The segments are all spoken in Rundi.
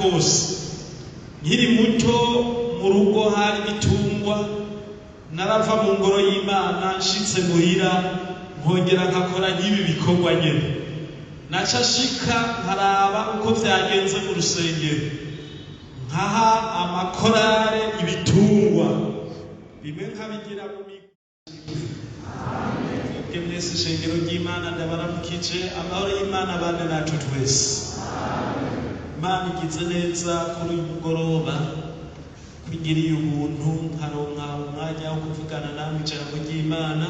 kose. Nkiri muto mu rugo hari bitungwa, narava mu ngoro y'Imana nshitse muhira nkongera nkakora nk'ibi bikorwa nyene. Naca shika nkaraba uko vyagenze mu rusengero, nkaha amakorare ibitungwa bimwe nkabigira mu mwese shengero ry'Imana ndabaramukije. Amahoro y'Imana bane nacu twese. Imana igize neza kuri uyu mugoroba kwigiriye ubuntu nkaronka umwanya wo kuvugana namwe ijambo ry'Imana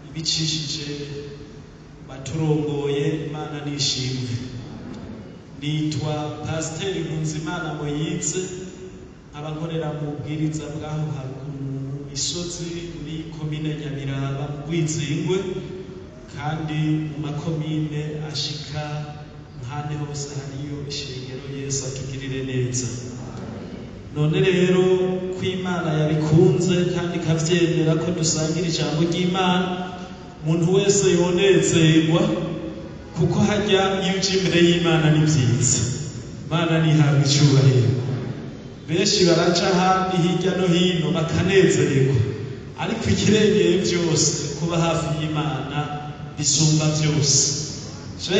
ibicishije baturongoye. Imana nishimwe. Nitwa Pasiteri Nkunzimana Moyize, abakorera mu bwiriza bwaho haruguru mu misozi muri komine Nyabiraba mu Rwizingwe, kandi mu makomine ashika nkane hose hariyo ishengero. Yesu atugirire neza. None rero ko Imana yabikunze kandi ikavyemera ko dusangira ijambo ry'Imana, umuntu wese yonezerwa, kuko hajya iyo uje imbere y'Imana ni vyiza. Imana nihabwe icubahiro. Benshi baraca ahandi hirya no hino bakanezererwa, ariko ikirengeye vyose kuba hafi y'Imana bisumba vyose.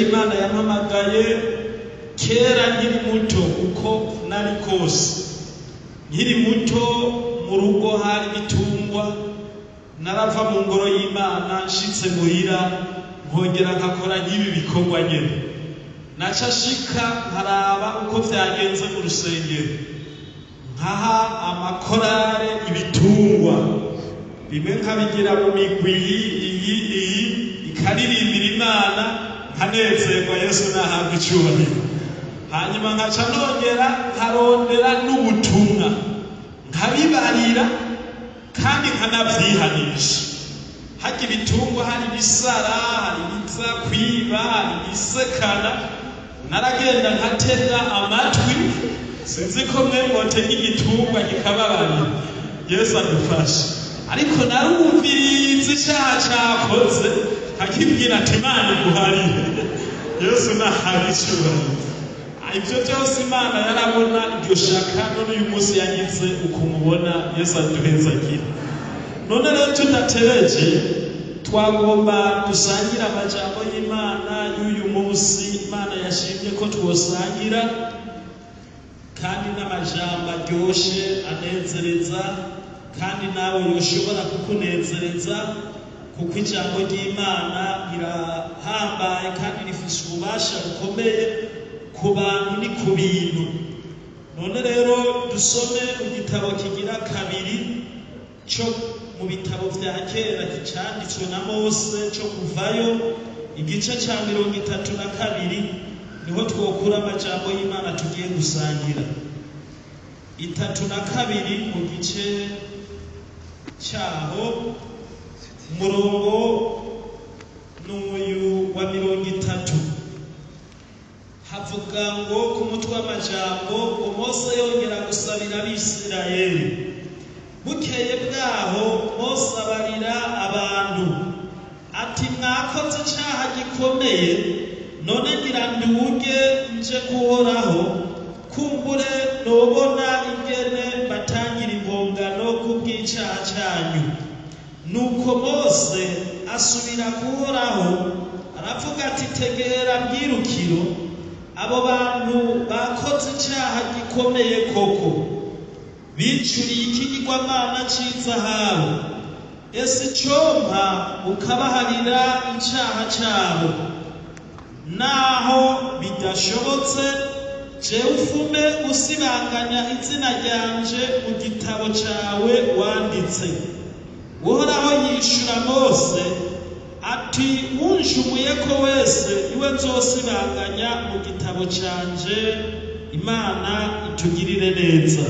Imana yampamagaye kera nkiri muto uko nari kose. Nkiri muto mu rugo hari bitungwa, narava mu ngoro y'Imana nshitse muhira nkongera nkakora nk'ibi bikorwa nyene. Naca shika nkaraba uko vyagenze mu rusengero, nkaha amakorare ibitungwa bimwe nkabigira mu migwi iyi ikaririmbira Imana nkanezerwa. Yesu nahabwe icubahiro. Hanyuma nkaca nongera nkarondera n'ubutumwa nkabibarira kandi nkanavyihanisha. Harya ibitungwa hari ibisara, hari ibiza kwiba, hari ibisekana. Naragenda nkatega amatwi, sinzi ko mwe ngotega igitungwa kikababarira. Yesu adufashe. Ariko narumviriza icaha cakoze akibwira ati Imana iguharire. Yesu nahabwe icubahiro. Ivyo vyose Imana yarabona iryo shaka, none uyu munsi yagize ukumubona. Yesu aduhezagire. None rero tudatereje, twagomba dusangira amajambo y'Imana y'uyu munsi. Imana yashimye ko twosangira, kandi n'amajambo aryoshe anezereza, kandi nawe yoshobora kukunezereza, kuko ijambo ry'Imana rirahambaye kandi rifise ububasha bukomeye ku bantu ni ku bintu. None rero dusome mu gitabo kigira kabiri cyo mu bitabo vya kera canditswe na Mose, cyo Kuvayo igice ca 32. Niho twokura amajambo y'Imana tugiye gusangira. 32 mu gice cyaho umurongo n'uyu wa 30 havuga ngo ku mutwe w'amajambo Mose yongera gusabira Abisirayeli. Bukeye bwaho Mose abarira abantu ati mwakoze icaha gikomeye, none ngira nduge nje kuhoraho, kumbure nobona ingene batangira impongano kubw'icaha canyu. Nuko Mose asubira kuhoraho aravuga ati tegera bwirukiro, abo bantu bakoze icaha gikomeye koko, bicuriye ikigirwamana c'izahabu. Ese icompa ukabaharira icaha cabo? Naho bidashobotse, jewe ufume usibanganya izina ryanje mu gitabo cawe wanditse. Uhoraho yishura Mose ati unjumuye ko wese iwe nzosibanganya mu gitabo canje. Imana itugirire neza.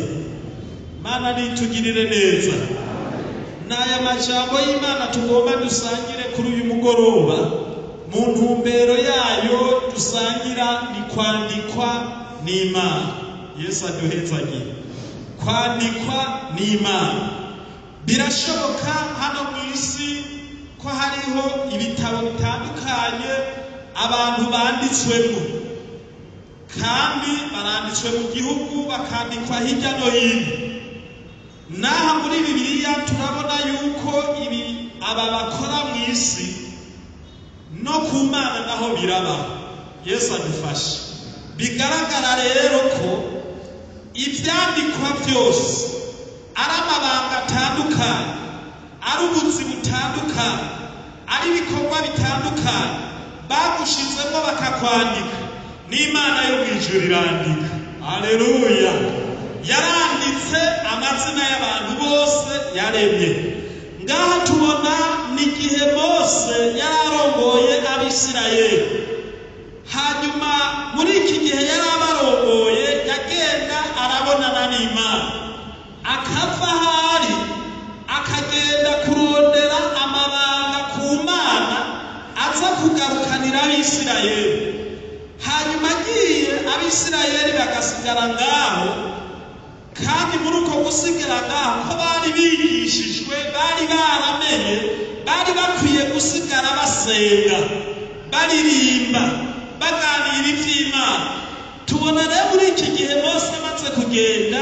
Imana nitugirire neza. Naya majambo y'Imana tugomba dusangire kuri uyu mugoroba. Mu ntumbero yayo dusangira ni kwandikwa n'Imana. Yesu aduhezagire. Kwandikwa n'Imana. Birashoboka hano mw'isi ko hariho ibitabo bitandukanye abantu banditswemo, kandi baranditswe mu gihugu bakandikwa hirya no hino. Naha muri Bibiliya turabona yuko aba bakora mu isi no ku Mana naho biraba. Yesu adufashe. Bigaragara rero ko ibyandikwa byose ari amabanga atandukanye, ari ubuzi butandukanye, ari ibikorwa bitandukanye bagushizemo bakakwandika, n'Imana yo mwijuru irandika. Haleluya! Yaranditse amazina y'abantu bose yaremye. Ngaha tubona n'igihe Mose yararongoye Abisirayeli. Hanyuma muri iki gihe yarabarongoye yagenda arabonana n'Imana, akava hari akagenda kurondera amabanga ku Mana aza kugarukanira Abisirayeli. Hanyuma agiye Abisirayeli bagasigara ngaho, kandi muri uko gusigara ngaho ko bari bigishijwe, bari baramenye, bari bakwiye gusigara basenga, baririmba, baganira iby'Imana. Tubona rero muri iki gihe Mose amaze kugenda,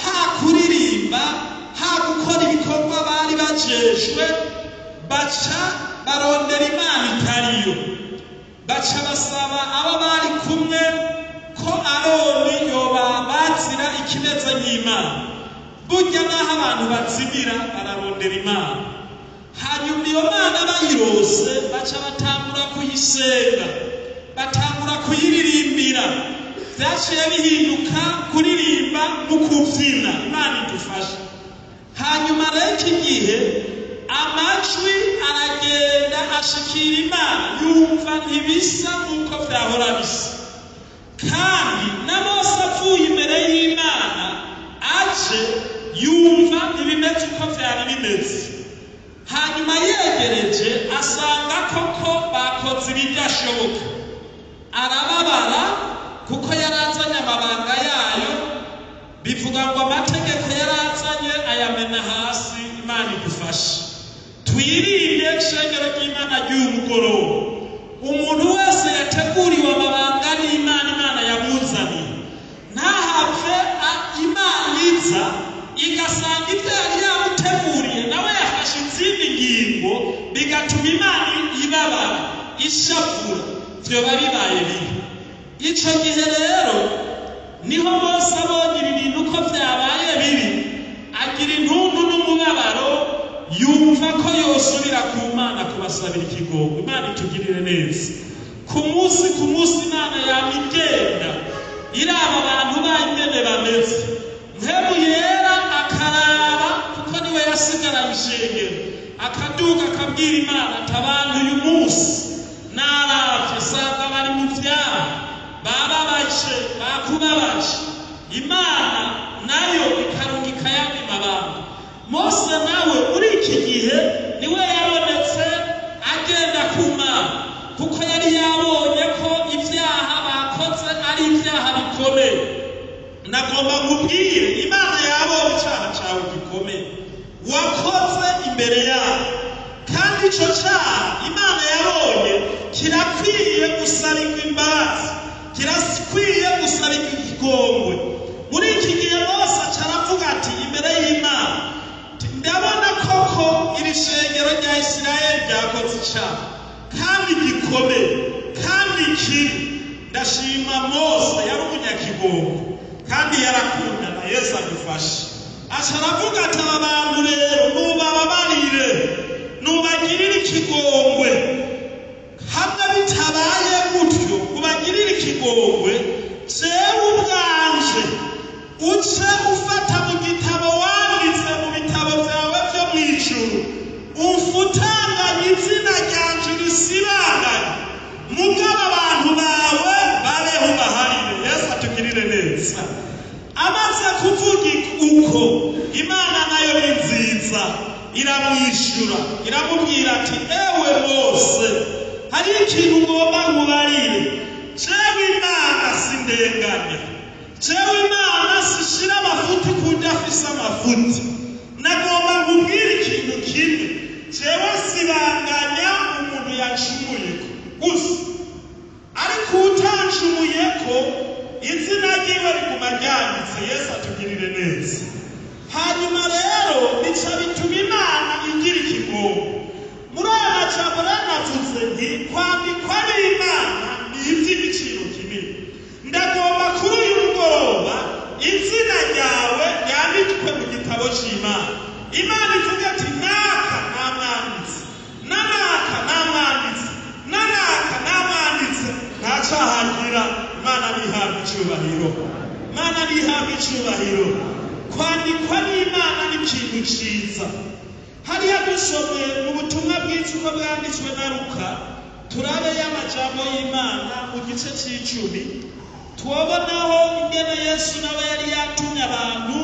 ha kuririmba, ha gukora ibikorwa bari bajejwe, baca barondera Imana itariyo. Baca basaba abo bari kumwe ko Aroni yoba bazira ikimeze nk'Imana. Burya naho abantu bazimira bararondera Imana. Hanyuma iyo Mana bayirose baca batangura kuyisenga, batangura kuyiririmbira. Vyaciye bihinduka kuririmba no kubyina. Imana idufashe. Hanyuma rero iki gihe amajwi aragenda ashikira Imana, yumva ntibisa nk'uko vyahora bisa. Kandi na Mose avuye imbere y'Imana aje yumva ntibimeze uko vyari bimeze. Hanyuma yegereje asanga koko bakoze ibidashoboka. Arababara kuko yarazanye amabanga yayo. Bivuga ngo amategeko yarazanye ayamena hasi. Imana idufashe. Twirinde ishengero ry'Imana ry'umugoroba. Umuntu wese yateguriwe amabanga n'Imana, Imana yamuzaniye, ntahave Imana iza igasanga ibyo yari yamuteguriye nawe yafashe izindi ngingo, bigatuma Imana ibabara, ishavura, vyoba bibaye bibi. Ico gihe rero niho Mose abonye ibintu uko vyabaye bibi, agira intuntu n'umubabaro, yumva ko yosubira ku Mana kubasabira ikigongo. Imana itugirire neza. Ku munsi Imana yamigenda iraba abantu banyene bameze. Mpemu yera akaraba, kuko niwe yasigaranye ishengero, akaduga akabwira Imana ati abantu uyu munsi naravye sanga bari mu vyaha, bababaje, bakubabaje. Imana nayo ikarungika yandi mabanga. Mose nawe muri iki gihe niwe yabonetse agenda ku Mana, kuko yari yabonye ko ibyaha bakoze ari ibyaha bikomeye. Nagomba nkubwire, Imana yabonye icyaha cyawe gikomeye wakoze imbere yayo, kandi icyo cyaha Imana yabonye kirakwiye gusabirwa imbabazi, kirakwiye gusabirwa ikigongwe. Muri iki gihe Mose aravuga ati imbere y'Imana, ndabona koko iri shengero rya Isirayeli ryakoze icyaha kandi gikomeye kandi kibi. Ndashima Mose yari umunyakigongo kandi yarakundana. Yesu adufashe. Aca aravuga ati aba bantu rero nubababarire, nubagirire ikigongwe. Hamwe bitabaye gutyo ubagirire ikigongwe, jewe ubwanje uce ufata mu gitabo wanditse mu bitabo byawe byo mu ijuru, ufutanganye izina ryanje risibanganye, mugabo abantu bawe babeho baharire. Yesu atugirire neza. Amaze kuvuga uko, Imana nayo ni nziza, iramwishyura, iramubwira ati ewe Mose, hari ikintu ugomba nkubarire. Jewe Imana sindenganya, jewe Imana sishira amafuti kudafise amafuti. Nagomba nkubwire ikintu kimwe, jewe sibanganya umuntu yancumuyeko gusa, ariko utancumuyeko izina ryiwe riguma ryanditse. Yesu atugirire neza. Hanyuma rero bica bituma Imana igira ikigongo. Muri aya majambo navuze nti kwandikwa n'Imana ni iby'igiciro kinini. Ndagomba kuri uyu mugoroba izina ryawe ryanditswe mu gitabo cy'Imana. Imana ivuga ati naka namwanditse, nanaka namwanditse, nanaka namwanditse. Ntacahagira. Imana nihabwa icyubahiro. Imana nihabwa icyubahiro. Kwandikwa n'Imana ni ikintu cyiza. Hariya dusomye mu butumwa bwiza uko bwanditswe na Luka, turabe y'amajambo y'Imana mu gice cy'icumi, tubonaho ingene Yesu nawe yari yatumye abantu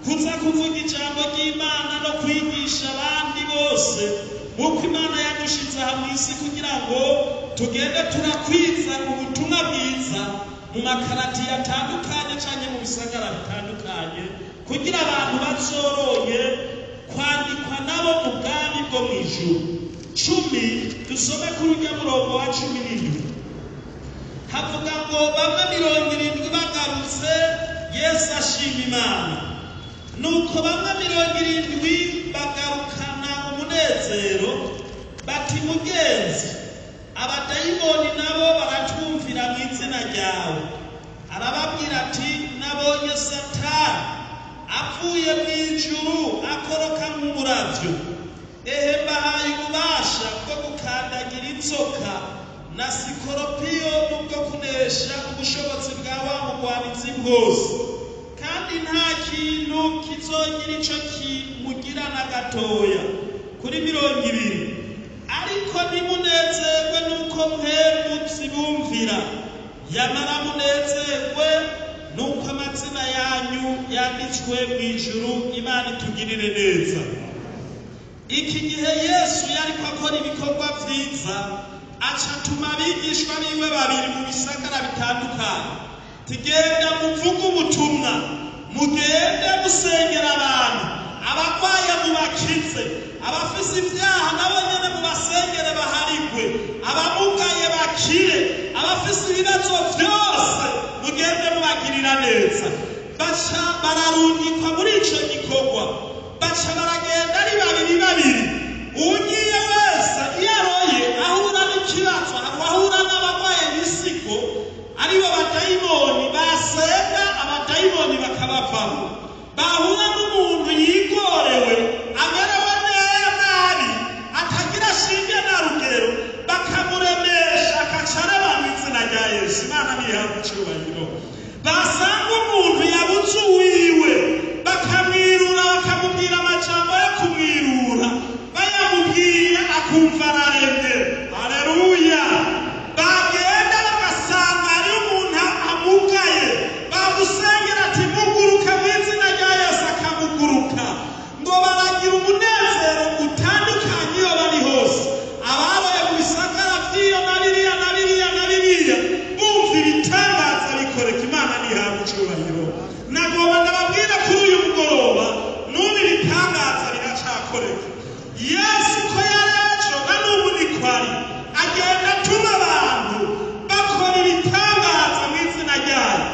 kuza kuvuga ijambo ry'Imana no kwigisha abandi bose nk'uko Imana yadushize aha mu isi kugira ngo tugende turakwiza ubutumwa bwiza mu makaratiye atandukanye cyangwa mu bisagara bitandukanye kugira abantu bazoroye kwandikwa nabo mu bwami bwo mu ijuru. 10 dusome kuri urya murongo wa 17. Havuga ngo bamwe 70 bagarutse Yesu ashima Imana. Nuko bamwe 70 bagarukana umunezero bati mugenzi, abadayimoni nabo baratwumvira mu izina ryawe. Arababwira ati nabonye Satani avuye mu ijuru akoroka nk'umuravyo. Ehe mbahaye ububasha bwo gukandagira inzoka na sikoropiyo n'ubwo kunesha ubushobozi bwa wa mugwanizi bwose, kandi nta kintu kizogira ico kimugira na gatoya. Kuri 20. Ariko nimunezerwe nuko mpemu zibumvira, yamara munezerwe nuko amazina yanyu yanditswe mu ijuru. Imana itugirire neza. Iki gihe Yesu yariko akora ibikorwa vyiza, aca atuma abigishwa biwe 2 mu bisagara bitandukanye, tugenda muvuga ubutumwa, mugende musengera abantu, abagwaye mubakize, abafise ibyaha nabo nyene mubasengere baharigwe, abamugaye bakire, abafise ibibazo vyose mugende mubagirira neza. Baca bararungikwa muri ico gikorwa, baca baragenda ari 2. Ugiye wese yaroye ahura n'ikibazo, ahura n'abagwaye n'isigo, aribo badayimoni basenga, abadayimoni bakabavaho. Bahura n'umuntu yigorewe amerewe nabi atagira shinge na rugero, bakamuremesha akacaraba mu izina rya Yesu. Imana nihabwa icyubahiro. Basanga umuntu yabuze uwiwe bakamwirura, bakamubwira amajambo yo kumwirura, bayamubwira akumva ararembye. Haleluya. Bagenda bagasanga ari umuntu amugaye, bamusengera ati muguruka mu izina rya Yesu, akamuguruka. Ngo baragira umunezero utandukanye iyo bari hose. Ababaye mu bisagara by'iyo na biriya na biriya na biriya bumva ibitangaza bikoreka. Imana nihabwa icyubahiro. Nagomba ndababwira kuri uyu mugoroba n'ubu ibitangaza biracakoreka. Yesu ko yarejo na n'ubu ni kwari agenda atuma abantu bakora ibitangaza mu izina ryayo.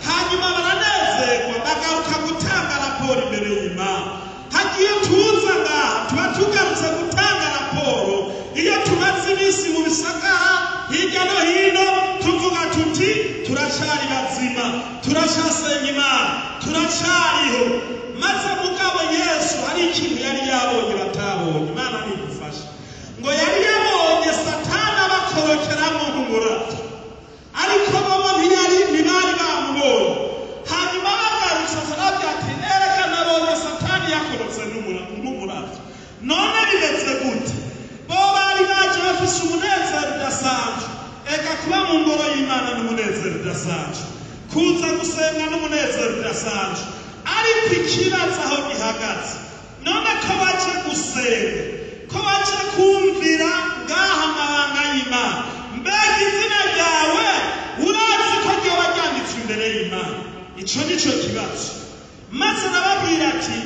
Hanyuma baranezerwa bagaruka gutanga raporo imbere y'Imana. Hagiye tuza ngaha tuba tugarutse gutanga raporo iyo tumaze iminsi mu bisagara hirya no hino tuvuga tuti turacari bazima, turacasenga Imana, turacariho. Maze mugabo Yesu hari ikintu yari yabonye batabonye. Imana nigufasha. Ngo yari yabonye Satani abakorokeramo nk'umuravyo, ariko bobo ntibari bamubonye. Hanyuma bagarutse arabwira ati erega nabonye Satani yakorotse nk'umuravyo. None bimeze gute? Bo bari baje bafise umunezero udasanzwe. Eka kuba mu ngoro y'Imana n'umunezero udasanzwe, kuza gusenga n'umunezero udasanzwe. Ariko ikibazo aho gihagaze, none ko baje gusenga, ko baje kumvira ngaha amabanga y'Imana, mbega izina ryawe urazi ko ryoba ryanditswe imbere y'Imana? Ico nico kibazo. Maze nababwira ati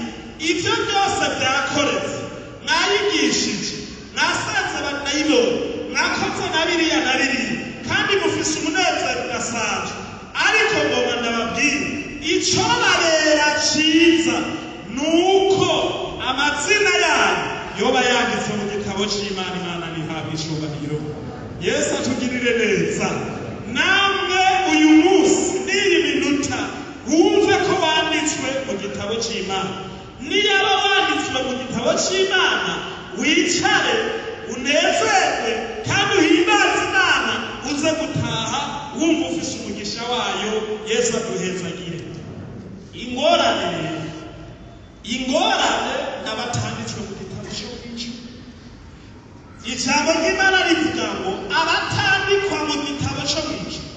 ivyo byose byakoretse, mwayigishije, mwasenze abadayimoni, mwakoze na biriya na biriya, kandi mufise umunezero udasanzwe. ariko ngoma ndababwira ico babera ciza nuko amazina yanyu yoba yanditse mu gitabo c'Imana. Imana nihabwe icubahiro. Yesu atugirire neza. Namwe uyu munsi n'iyi minota wumve ko wanditswe mu gitabo c'Imana. Niyaba wanditswe mu gitabo c'Imana wicare unezerwe kandi uhimbaze Imana uze gutaha wumva ufise umugisha wayo. Yesu aduhezagire. Ingorane n'abatanditswe mu gitabo cy'Ijuru. Ijambo ry'Imana rivuga ngo abatandikwa mu gitabo cy'Ijuru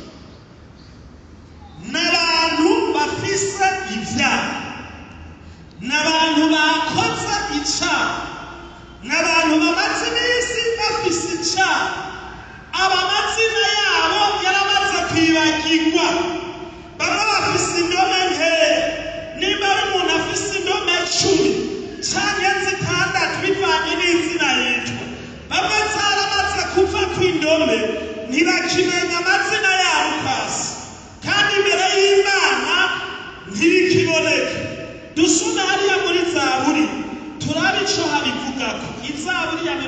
n'abantu bafise ibyaha, n'abantu bakoze icyaha, n'abantu bamaze iminsi bafise icyaha, amazina yabo yaramaze kwibagirwa. Bamwe bafise indome nkeya, nimba ari umuntu afise indome 10 canke 6 bivanye n'izina yitwa, bamwe zaramaze kuva kw'indome ntibakimenya amazina yabo kwasi, kandi imbere y'Imana ntibikiboneka. Dusome hariya muri Zaburi turabe ico habivugako. Izaburi ya 69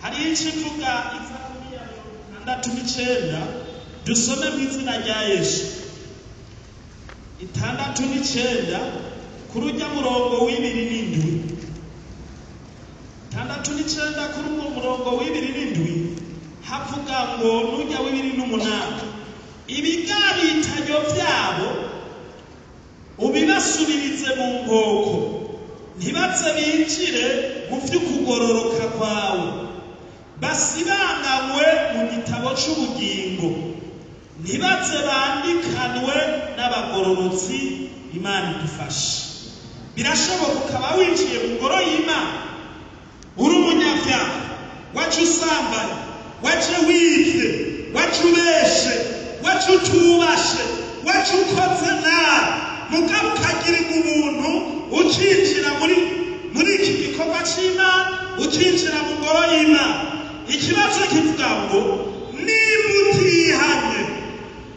hariyo ikivuga. Izaburi ya 69 dusome mu izina rya Yesu. 69 kuri ujya murongo w'27. 69 kuri umurongo w'27 havuga ngo n'ujya w'28 ibigabitanyo byabo ubibasubirize mu nkoko, ntibaze binjire mu vy'ukugororoka kwawe, basibanganywe mu gitabo c'ubugingo, ntibaze bandikanwe n'abagororotsi. Imana idufashe. Birashoboka ukaba winjiye mu ngoro y'Imana uri umunyabyaha, wacu usambanye, wacu wibye, wacu ubeshe, wacu utubashe, wacu ukoze nabi, mugabo ukagirirwa ubuntu ukinjira muri iki gikorwa c'Imana, ukinjira mu ngoro y'Imana. Ikibazo kivuga ngo niba utihanye,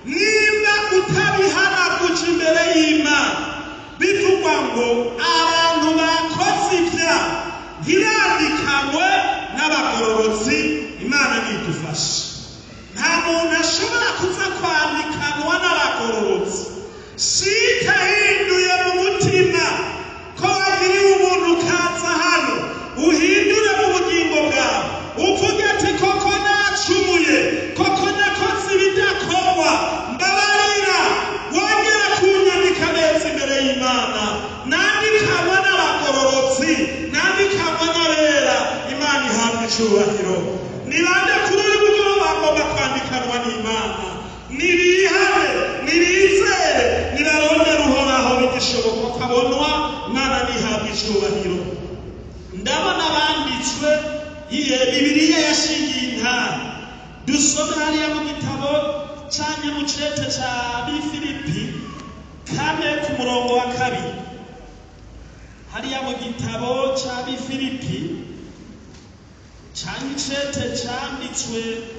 niba utabihanaguje imbere y'Imana, bivugwa ngo abantu bakoze ibyaha ntibandikanwe n'abagororotsi. Imana nidufashe. Nta muntu ashobora kuza kwandikanwa n'abagororotsi sitahinduye mu mutima ko wagiriwe ubuntu ukaza hano uhindure mu bugingo bwawe, uvuge ati koko nacumuye, koko nakoze ibidakorwa, mbabarira, wongera kunyandika neza imbere y'Imana. Nandikanwa n'abagororotsi, nandikanwa n'abera. Imana ihabwe icubahiro. Ni bande kuri uyu mugoroba bagomba kwandikanwa n'Imana? Nibihane, nibizere, nibarondera Uhoraho bigishoboka kabonwa. Imana nihabwe icubahiro. Ndabona banditswe Bibiliya yashingiye intara. Dusome hariya mu gitabo canke mu cete ca Bifilipi 4 ku murongo wa 2. Hariya mu gitabo ca Bifilipi canke icete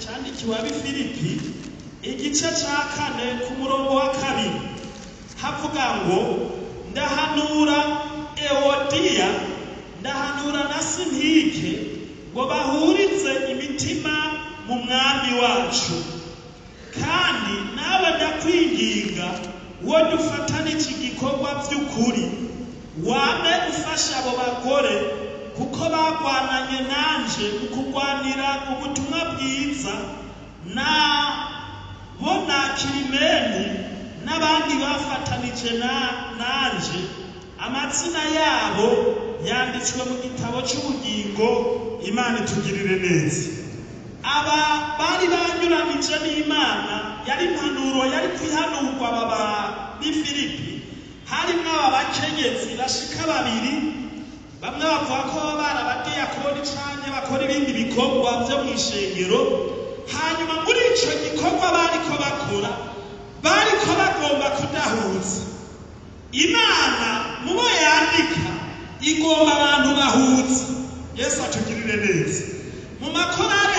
candikiwe Abifilipi igice ca 4 ku murongo wa 2 havuga ngo ndahanura Ewodiya, ndahanura na Sinike ngo bahurize imitima mu mwami wacu, kandi nawe ndakwinginga wo dufatane iki gikorwa by'ukuri, wame ufasha abo bagore kuko bagwananye nanje mu kurwanira ubutumwa bwiza, na bona Kirimeni n'abandi bafatanije nanje, amazina yabo yanditswe mu gitabo c'ubugingo. Imana itugirire neza. Aba bari banyuranije n'Imana, yari impanuro yari kwihanurwa aba b'Ifilipi. Harimwo aba bakenyezi bashika 2, bamwe bavuga ko barabadiyakoni canke bakora ibindi bikorwa vyo mw'ishengero. Hanyuma muri ico gikorwa bariko bakora, bariko bagomba kudahuza. Imana mubo yandika igomba abantu bahuza. Yesu atugirire neza. Mu makorari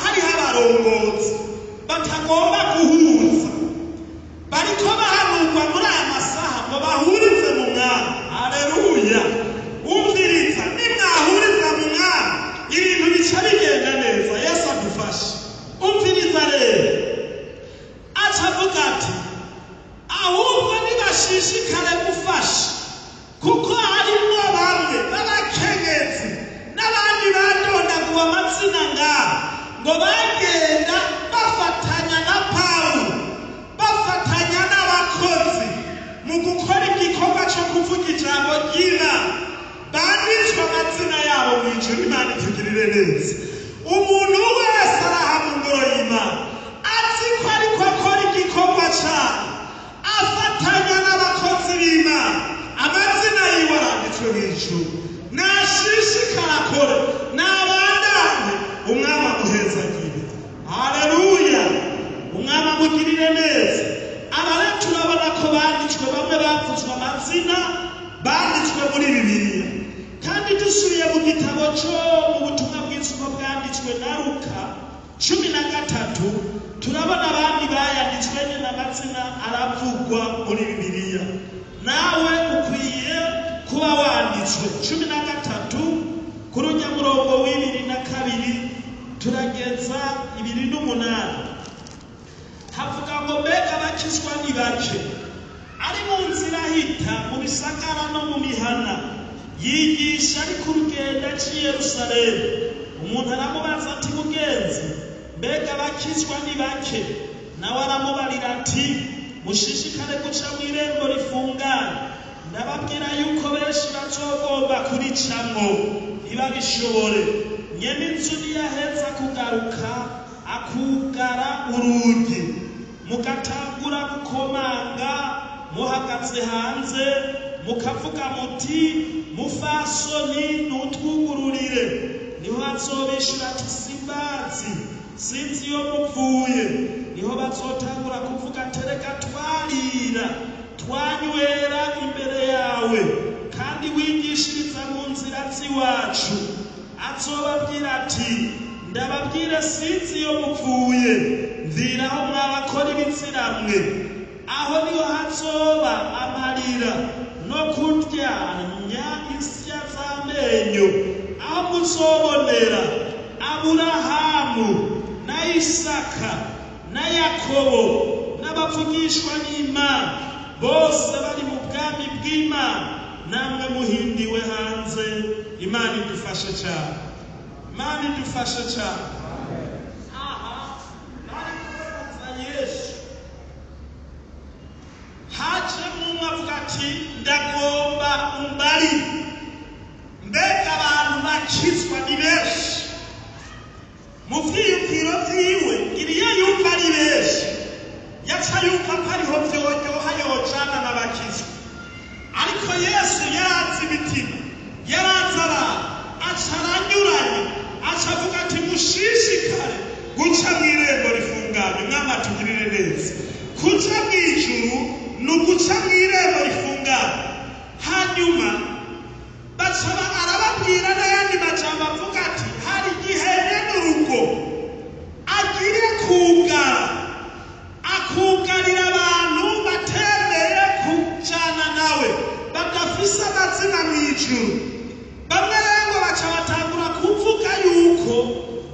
hariho abarongozi batagomba guhuza bariko bahanurwa muri aya masaha ngo bahurize mu mwami. Haleluya! Umviriza, nimwahuriza mu mwami ibintu bica bigenda neza. Yesu adufashe. Umviriza rero, aca avuga ati ahubwo nibashishikare gufasha, kuko harimwo bamwe b'abakenyezi n'abandi badondaguwe amazina ngaho ngo bagenda bafatanya na Pawulo, bafatanya n'abakozi mu gukora igikorwa cyo kuvuga ijambo ry'Imana. Banditswe amazina yabo mu ijuru. Imana itugirire neza. Umuntu wese araha mu ngoro y'Imana azi ko ariko akora igikorwa cyane, afatanya n'abakozi b'Imana, amazina yiwe aranditswe mu ijuru. Nashishikara akore, nabandanye, umwami amuhezagire. Haleluya! Umwami amugirire neza. Aba rero turabona ko banditswe, bamwe bavuzwe amazina, banditswe muri Bibiliya. Kandi dusubiye mu gitabo cyo mu butumwa bwiza bwanditswe na Luka 13, turabona abandi bayanditswe n'amazina aravugwa muri Bibiliya. Nawe ukwiye kuba wanditswe. 13 ku runyamurongo w'22 turageza 28 havuga ngo mbega bakizwa ni bake, ari mu nzira hita mu bisagara no mu mihana, yigisha ari ku rugendo aciye Yerusalemu. Umuntu aramubaza ati mugenzi, mbega bakizwa ni bake? Nawe aramubarira ati mushishikare guca mu irembo rifunganye, ndababwira yuko benshi bazogomba kuricamwo ntibabishobore. Nyene inzu niyaheza kugaruka akugara urugi, mugatangura gukomanga muhagaze hanze, mukavuga muti mufasoni nutwugururire. Niho azobishura ati simbazi, sinzi iyo muvuye. Niho bazotangura kuvuga tereka twarira twanywera imbere yawe, kandi wigishiriza mu nzira z'iwacu. Azobabwira ati ndababwire sinzi iyo muvuye, mviraho mwabakora ibitsiramwe. Aho niho hazoba amarira no kuryanya isya z'amenyo, aho muzobonera Aburahamu na Isaka na Yakobo n'abavugishwa n'Imana bose bari mu bwami bw'Imana, namwe muhindiwe hanze. Imana idufashe cyane. Imana idufashe cyane. Aha bari kubaza Yesu, haje umwe avuga ati ndagomba umbari, mbega abantu bakizwa ni benshi? Mu vyiyumviro vyiwe iriyo yumva ari benshi, yaca yumva ko ariho vyoryoha yojana n'abakizwa. Ariko Yesu yarazi imitima, yarazi abantu, aca aranyuranye, aca avuga ati mushishikare guca mu irembo rifunganye. Umwami atugirire neza. Kuca mu ijuru ni uguca mu irembo rifunganye. Hanyuma baca arababwira n'ayandi majambo avuga ati hari igihe n'urugo agiye kugara, akugarira abantu batemeye kujana nawe, badafise amazina mu ijuru. Bamwe rero baca batangura kuvuga yuko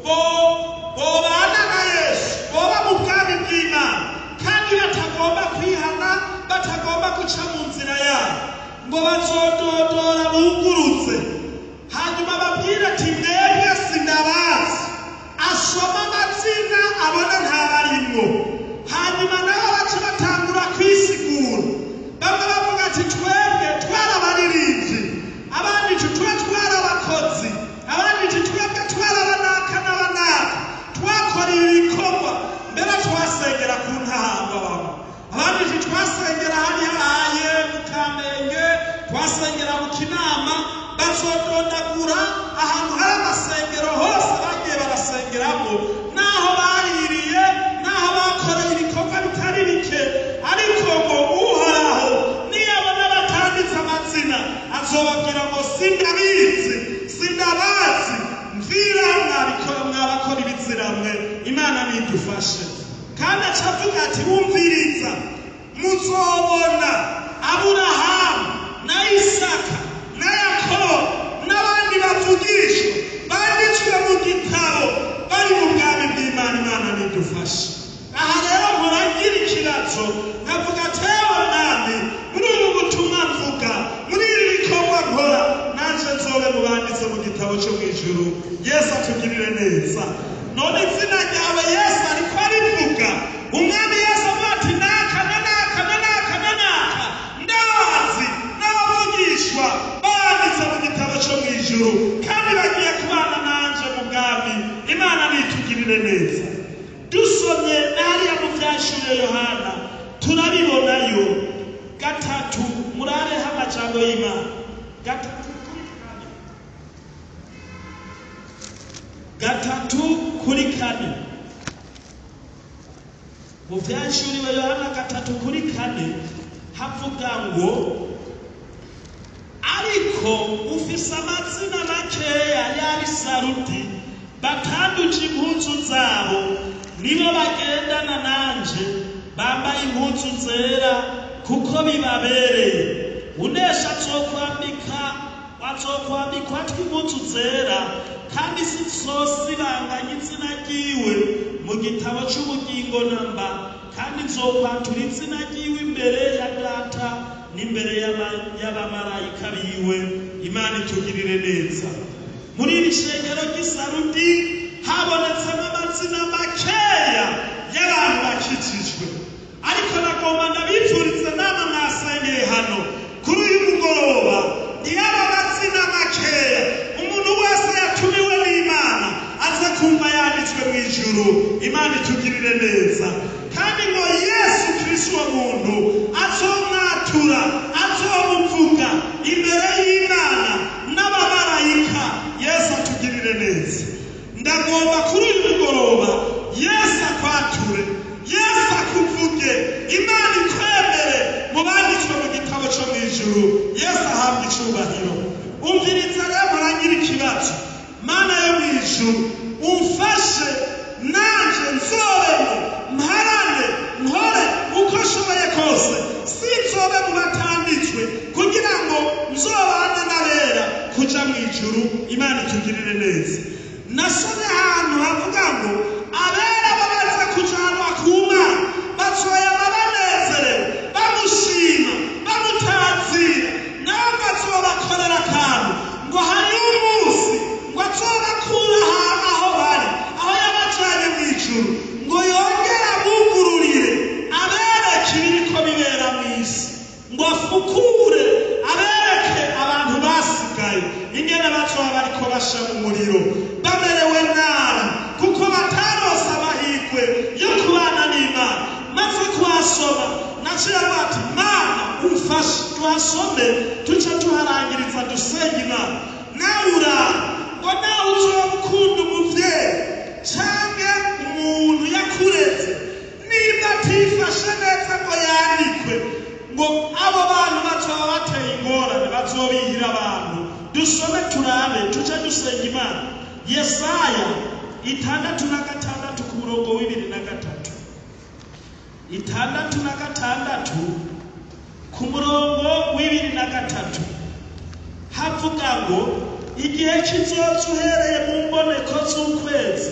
bobana na Yesu, boba mu bwami bw'Imana, kandi batagomba kwihana, batagomba guca mu nzira yabo, ngo bazododora bungurutse. Hanyuma babwire ati mwebwe sindabazi, asoma amazina abona ntabarimwo. Hanyuma nabo baca batangura kwisigura. Bamwe bavuga ati twebwe twarabaririmbyi, abandi twari abakozi, abandi twebwe twarabanaka n'abanaka, twakora ibikorwa, mbere twasengera ku ntahangwa bamwe, abandi twasengera hariya haye mu Kamenge, twasengera mu Kinama. Bazodondagura ahantu hari amasengero hose bagiye barasengeramo, naho bahiriye, naho bakoreye ibikorwa bitari bike. Ariko ngo Uhoraho niyabona batanditse amazina, azobabwira ngo sindabizi, sindabazi, mvira mwabakora ibitsiramwe. Imana nidufashe. ati wumviriza muzobona Aburahamu na Isaka na Yakobo n'abandi bavugishwa banditswe mu gitabo bari mu bwami bw'Imana. Imana nidufashe. Aha rero muragira ikibazo nkavuga tewe mwami muri ubu butumwa mvuga muri ibi bikorwa nkora nanje nzobe mu banditse mu gitabo cyo mu ijuru. Yesu atugirire neza. None izina ryawe Yesu ariko arivuga. Umwami Yesu avuga ati naka na naka na naka na naka ndabazi n'abavugishwa banditse mu gitabo cyo mu ijuru kandi bagiye kubana nanje mu bwami. Imana nitugirire neza. Dusomye nariya mu byashuriye Yohana turabibonayo gatatu. Murareho amajambo y'Imana gatatu kuri kane. Mu byashuriwe Yohana gatatu kuri kane havuga ngo ariko ufise amazina makeya y'abisarudi batanduje impuzu zabo nibo bagendana nanje bambaye impuzu zera kuko bibabereye. Unesha azokwambikwa tw'impuzu zera kandi sinzosibanganya izina ryiwe mu gitabo cy'ubugingo namba kandi nzokwatura izina ryiwe imbere ya Data n'imbere y'abamarayika biwe. Imana itugirire neza. Muri iri shengero ry'isarudi habonetsemo amazina makeya y'abantu bakijijwe, ariko nagomba ndabifurize namwe mwasengeye hano kuri uyu mugoroba ntiyaba amazina makeya umuntu wese yatumiwe n'Imana aze kumva yanditswe mu ijuru. Imana itugirire neza. kandi ngo Yesu Kristo uwo muntu azomwatura azomuvuga imbere y'Imana n'abamarayika. Yesu atugirire neza. Ndagomba kuri uyu mugoroba Yesu akwature, Yesu akuvuge, Imana ikwemere mu banditswe mu gitabo cyo mu ijuru. Yesu ahabwe icyubahiro. Umviriza rero muragira ikibazo. Mana yo mu ijuru umfashe nanje nzobemo mparane nkore uko nshoboye kose sinzobe mu batanditswe kugira ngo nzobane n'abera kuja mu ijuru. Imana itugirire neza. Nasomye ahantu havuga ngo abera babaza kujanwa ku Mana bazoya banezerewe bamushima bamutazira nawe bazobakorera akantu ngo hari umunsi ngo azobakura aho bari aho yabajanye mu ijuru ngo yongere abugururire abereke ibiriko bibera mu isi ngo afukure abereke abantu basigaye ingene bazoba bariko basha mu muriro bamerewe nabi kuko batarose amahirwe yo kubana n'Imana. Maze kuhasoma naciye bati Mana umfashe tuhasome tuce tuharangiriza dusenge Imana. Nawe urara ngo nawe uzokunda umuvyeyi canke umuntu yakureze niba atifashe neza ngo yandikwe ngo abo bantu bazoba bateye ingorane bazobihira abantu. Dusome turabe tuce dusenga Imana. Yesaya 6:6 ku murongo wa 2:3. 6:6 ku murongo wa 2:3 havuga ngo igihe kizoza uhereye mu mboneko z'ukwezi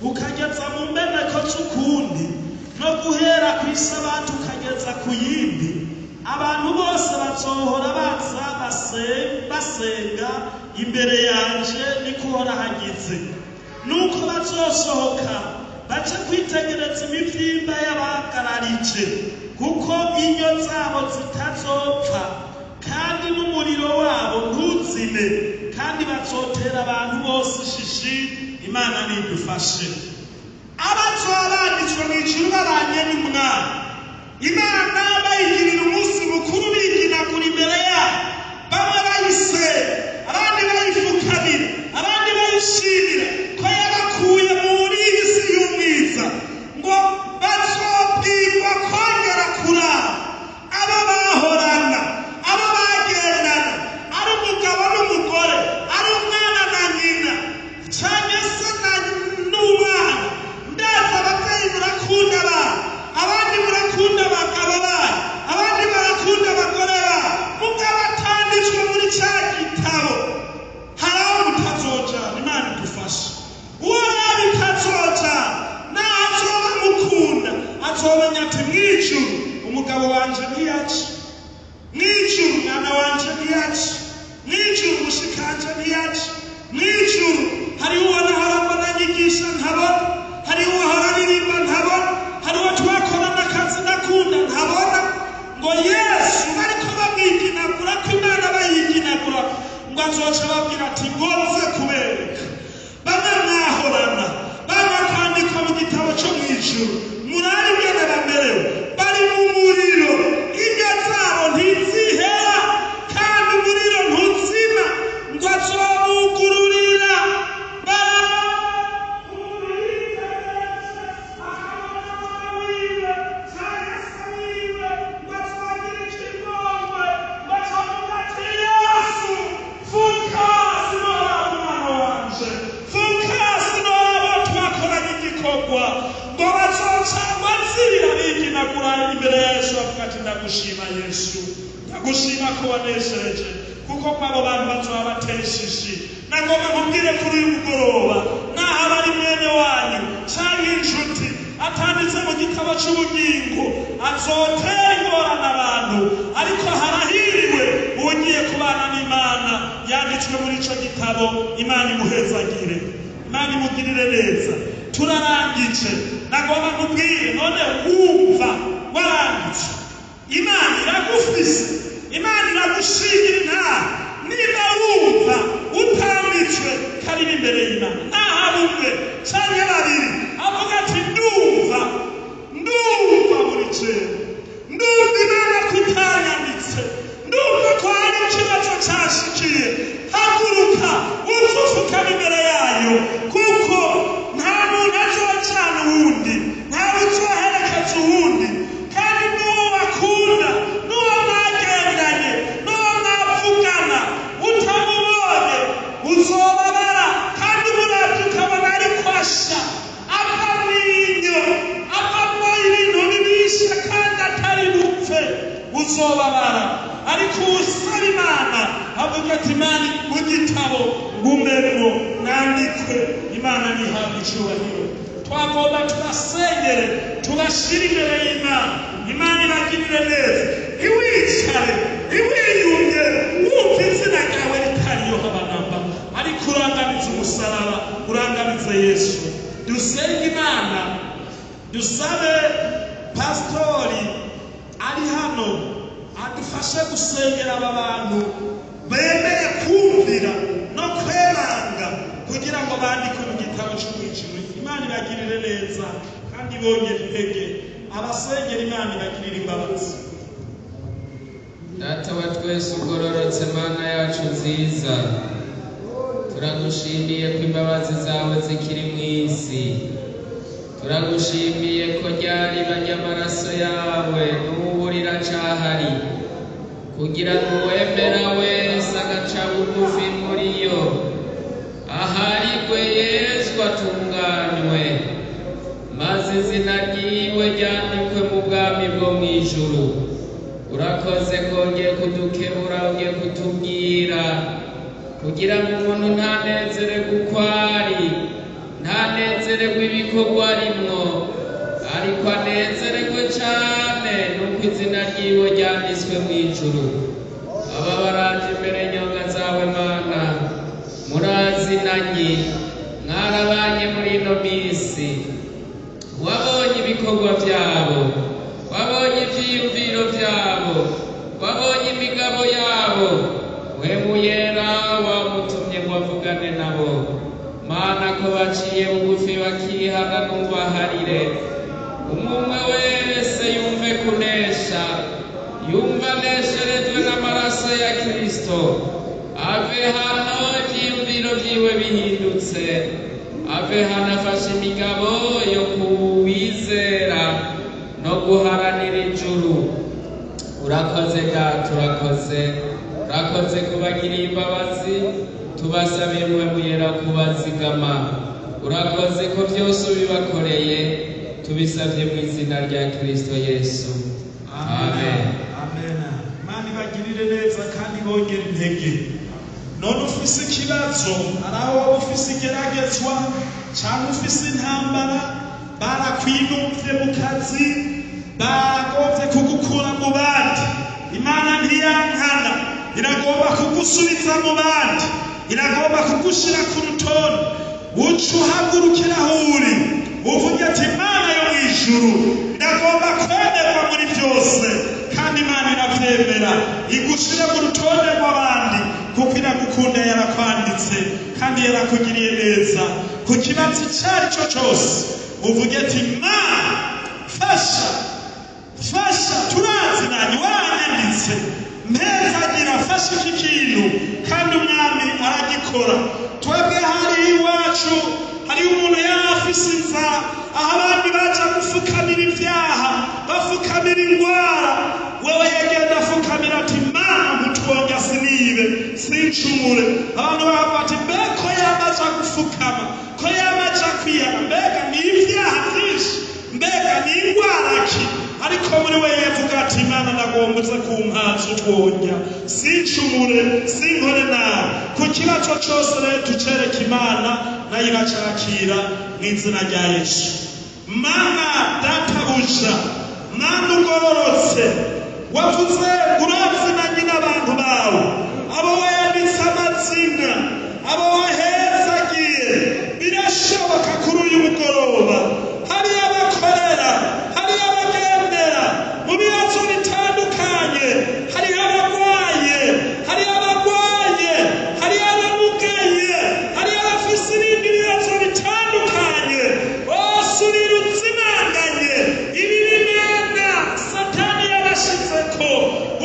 ukageza mu mboneko z'ukundi no guhera ku isabato ukageza ku yindi, abantu bose bazohora baza basenga imbere yanje niko uhora hagize. Nuko bazosohoka bace kwitegereza imivyimba y'abagararije kuko inyo zabo zitazopfa kandi n'umuriro wabo ntuzime kandi bazotera abantu bose ishishi. Imana nidufashe. Abazoba banditswe mu ijuru babanye n'Umwami Imana bayigirira umunsi mukuru biginagura imbere yabo, bamwe bayisenga abandi bayifukamira abandi bayishimira ko yabakuye muri iyi si y'umwiza ngo bazobwirwa kongera kuraba abo bahorana abo bagendana ari umugabo n'umugore ari umwana na nyina cyangwa se n'umwana. Ndaza ababyeyi murakunda abana abandi wanje ntiyaca, mw'ijuru mwana wanje ntiyaca, mw'ijuru mushikanje ntiyaca, mw'ijuru hariho uwahora anyigisha ntabona, hariho uwahora aririmba ntabona, hariho twakorana akazi nakunda ntabona, ngo Yesu bariko bamwiginagura ko Imana bayiginagura, ngo azoca babwira ati ngoze kubereka bamwe mwahorana bakandikwa mu gitabo cyo mw'ijuru, murari ingene bamerewe, bari mu muriro, inyo zabo ntizihera kandi umuriro ntuzima, ngo azobugururira imbere ya Yesu avuga ati ndagushima Yesu, ndagushima ko waneshereje, kuko kwabo bantu bazoba bateshishi. Nagomba nkubwire kuri uyu mugoroba, naho abari mwene wanyu canke inshuti atanditse mu gitabo c'ubugingo, azotera ingorane abantu, ariko harahiriwe ugiye kubana n'Imana yanditswe muri ico gitabo. Imana imuhezagire, Imana imugirire neza. Turarangije, nagomba nkubwire none wumva warangije, Imana iragufise, Imana iragushingira intara. Niba wumva utambitswe kari imbere y'Imana, naho umwe canke babiri avuga ati ndumva muri jewe, ndumva Imana kutanyanditse, ndumva ko hari ikibazo cashikiye, haguruka uzufukama imbere yayo, kuko nta muntu azocana uwundi, ntawe uzoherekeza uwundi, kandi n'uwo bakunda, n'uwo mwagendanye, n'uwo mwavugana, utamubonye uzobabara, kandi muravye ukabona ariko asha, akamwinyo, akamo ibintu bibisha kandi atari bupfe, uzobabara. Ariko usaba Imana avuga ati Imana mu gitabo ngumemwo nandikwe, Imana nihabwe icubahiro. Twagomba tubasengere, tubashire imbere y'Imana, Imana ibagirire neza. Ntiwicare, ntiwiyumye wumva izina ryawe ritariyo habanamba, ariko urangamize umusaraba, urangamize Yesu. Dusenge Imana, dusabe pastori ari hano adufashe gusengera aba bantu bemeye kumvira no kweranga, kugira ngo bandike mu gitabo cy'umwijuru. Imana ibagirire neza kandi bongere intege, abasengera Imana ibagirire imbabazi. Data wa twese ugororotse, Mana yacu nziza, turagushimiye ko imbabazi zawe zikiri mu isi, turagushimiye ko ryari banyamaraso yawe n'ubu riracahari, kugira ngo uwemera wese agaca bugufi muri yo aharigwe Yesu atunganywe, maze izina ryiwe ryandikwe mu bwami bwo mu ijuru. Urakoze ko ugiye kudukebura, ugiye kutubwira, kugira ngo umuntu ntanezererwe uko ari, ntanezererwe ibikorwa arimwo, ariko anezererwe cane nuko izina ryiwe ryanditswe mu ijuru. Aba baraje imbere nyonga zawe Mana, murazinanye, mwarabanye muri ino misi, wabonye ibikorwa vyabo, wabonye ivyiyumviro vyabo, wabonye imigabo yabo, wewe yera wamutumye ngo avugane nabo. Mana, ko baciye bugufi bakihana n'ubaharire, umwe wese yumve kunesha, yumva anesherejwe n'amaraso ya Kristo, ave hano ivyiyumviro vyiwe bihindutse, ave hano afashe imigabo yo kuwizera no guharanira ijuru. Urakoze Data, urakoze kubagirira imbabazi, tubasabiye mwe yera kubazigama. Urakoze ko byose ubibakoreye, tubisabye mu izina rya Kristo Yesu, amen. Amen. Imana ibagirire neza kandi bongere intege. None ufise ikibazo, araho ufise igeragezwa cyangwa ufise intambara, barakwinumvye mu kazi, bagomvye kugukura mu bandi. Imana ntiyankana, iragomba kugusubiza mu bandi, iragomba kugushira ku rutonde. Uca uhagurukira aho uri uvuge ati Imana yo mu ijuru iragomba kwemerwa muri byose, kandi Imana iravyemera igushire mu rutonde rw'abandi, kuko iragukunda, yarakwanditse kandi yarakugiriye neza. Ku kibazo icyo ari cyo cyose uvuge ati Imana fasha, turazi nanjye waranyanditse, mpezagira fasha iki kintu, kandi umwami aragikora. Twebwe hari iwacu hariho umuntu yari afise inzara, aho abandi baja gufukamira ibyaha, bafukamira indwara, wewe yagenda afukamira ati Mana mutwonga sinibe sincumure. Abantu baravuga ati mbega ko yamaja gufukama, ko yamaja kwiyana, mbega ni ibyaha byinshi, mbega ni indwara ki? Ariko muri we yavuga ati Imana ndagombuze kumpaza utwonga sincumure sinkore nawe. Ku kibazo cyose rero tucereka Imana, nayo iracakira mu izina rya Yesu. Mana databuja, Mana ugororotse, wavuze urazinanye n'abantu bawe, abo wayanditse amazina, abo wahezagiye. Birashoboka kuri uyu mugoroba hari abakorera, hari abagendera mu bibazo bitandukanye, hari abarwaye, hari abamugaye, hari abafise ibindi bibazo bitandukanye. Bose urirutse imanganye ibi bimana Satani yabashizeko,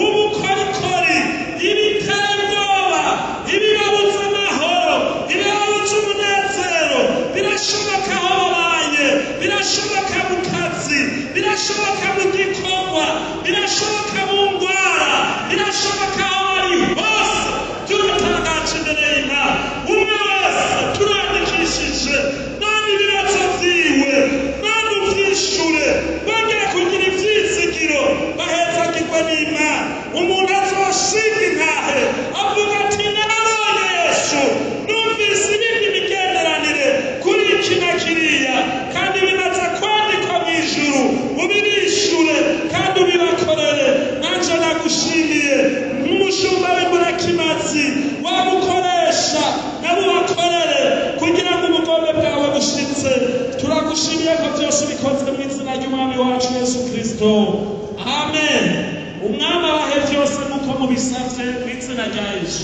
ubukorikori, ibiteye ubwoba, ibibabuza amahoro, ibibabuza umunezero. Birashoboka aho babaye, birashoboka mu kazi, birashoboka mu gikorwa, birashoboka mu ndwara, birashoboka aho bari hose. Turatangaje imbere y'Imana, umwe wese turandikishije nani ibibazo vyiwe, nani uvyishure, bongere kugira ivyizigiro, bahezagirwe n'Imana. Umuntu azoshinga intahe avuga ati nabonye Yesu, numvise ibindi migenderanire kuri iki na kiriya, kandi bimaze kwandikwa mu ijuru. Ubibishure kandi ubibakorere. Nanje nagushimiye nk'umushumba w'Imburakimazi, wamukoresha nabo bakorere kugira ngo ubugombe bwawe bushitse. Turagushimiye ko byose bikozwe mu izina ry'umwami wacu Yesu Kristo, amen. Umwami abahe byose nk'uko mubisavye mu izina rya Yesu.